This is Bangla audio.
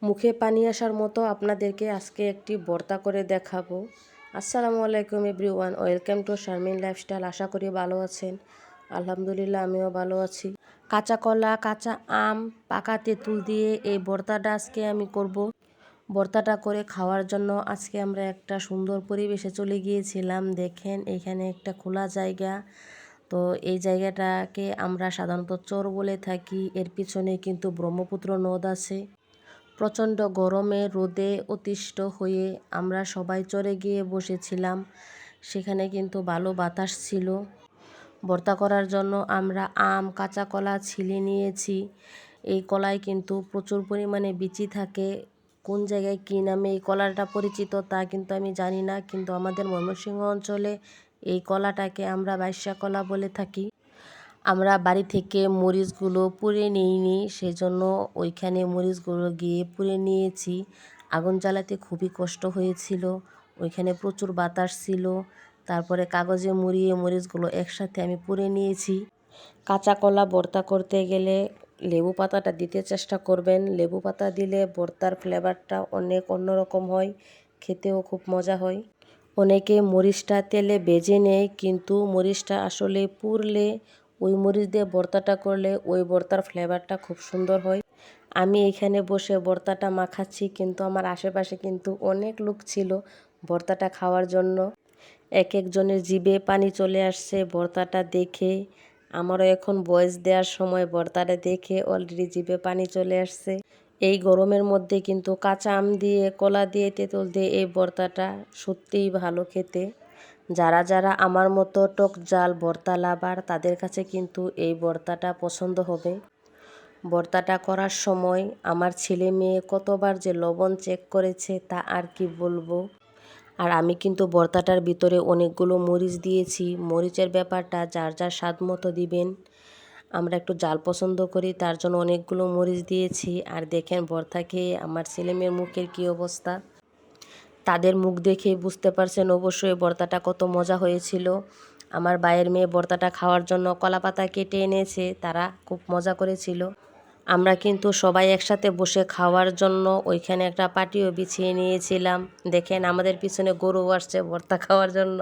মুখে পানি আসার মতো আপনাদেরকে আজকে একটি ভর্তা করে দেখাবো। আসসালামু আলাইকুম everyone, welcome to Sharmin lifestyle. আশা করি ভালো আছেন। আলহামদুলিল্লাহ আমিও ভালো আছি। কাঁচা কলা, কাঁচা আম, পাকা তেঁতুল দিয়ে এই ভর্তাটা আজকে আমি করব। ভর্তাটা করে খাওয়ার জন্য আজকে আমরা একটা সুন্দর পরিবেশে চলে গিয়েছিলাম। দেখেন এখানে একটা খোলা জায়গা, তো এই জায়গাটাকে আমরা সাধারণত চর বলে থাকি। এর পিছনে কিন্তু ব্রহ্মপুত্র নদ আছে। প্রচণ্ড গরমে রোদে অতিষ্ঠ হয়ে আমরা সবাই চরে গিয়ে বসেছিলাম। সেখানে কিন্তু ভালো বাতাস ছিল। ভর্তা করার জন্য আমরা আম, কাঁচা কলা ছিলে নিয়েছি। এই কলায় কিন্তু প্রচুর পরিমাণে বিচি থাকে। কোন জায়গায় কী নামে এই কলাটা পরিচিত তা কিন্তু আমি জানি না, কিন্তু আমাদের ময়মনসিংহ অঞ্চলে এই কলাটাকে আমরা বাইশা কলা বলে থাকি। আমরা বাড়ি থেকে মরিচগুলো পুড়ে নিইনি, সেজন্য ওইখানে মরিচগুলো গিয়ে পুড়ে নিয়েছি। আগুন জ্বালাতে খুবই কষ্ট হয়েছিল, ওইখানে প্রচুর বাতাস ছিল। তারপরে কাগজে মুড়িয়ে মরিচগুলো একসাথে আমি পুড়ে নিয়েছি। কাঁচা কলা ভর্তা করতে গেলে লেবু পাতাটা দিতে চেষ্টা করবেন। লেবু পাতা দিলে ভর্তার ফ্লেভারটা অনেক অন্যরকম হয়, খেতেও খুব মজা হয়। অনেকে মরিচটা তেলে ভেজে নেয়, কিন্তু মরিচটা আসলে পুড়লে ওই মরিচ দিয়ে ভর্তাটা করলে ওই ভর্তার ফ্লেভারটা খুব সুন্দর হয়। আমি এখানে বসে ভর্তাটা মাখাচ্ছি, কিন্তু আমার আশেপাশে কিন্তু অনেক লোক ছিল ভর্তাটা খাওয়ার জন্য। এক একজনের জিভে পানি চলে আসছে ভর্তাটা দেখে। আমারও এখন ভয়েস দেওয়ার সময় ভর্তাটা দেখে অলরেডি জিভে পানি চলে আসছে। এই গরমের মধ্যে কিন্তু কাঁচা আম দিয়ে, কলা দিয়ে, তেঁতুল দিয়ে এই ভর্তাটা সত্যিই ভালো খেতে। যারা যারা আমার মতো টক ঝাল ভর্তা লাভার, তাদের কাছে কিন্তু এই ভর্তাটা পছন্দ হবে। ভর্তাটা করার সময় আমার ছেলে মেয়ে কতবার যে লবণ চেক করেছে তা আর কি বলবো। আর আমি কিন্তু ভর্তাটার ভিতরে অনেকগুলো মরিচ দিয়েছি। মরিচের ব্যাপারটা যার যার স্বাদ মতো দিবেন। আমরা একটু ঝাল পছন্দ করি, তার জন্য অনেকগুলো মরিচ দিয়েছি। আর দেখেন ভর্তা খেয়ে আমার ছেলে মেয়ের মুখের কী অবস্থা। তাদের মুখ দেখেই বুঝতে পারছেন অবশ্যই ভর্তাটা কত মজা হয়েছিল। আমার ভাইয়ের মেয়ে ভর্তাটা খাওয়ার জন্য কলা পাতা কেটে এনেছে, তারা খুব মজা করেছিল। আমরা কিন্তু সবাই একসাথে বসে খাওয়ার জন্য ওইখানে একটা পাটিও বিছিয়ে নিয়েছিলাম। দেখেন আমাদের পিছনে গরু আসছে ভর্তা খাওয়ার জন্য।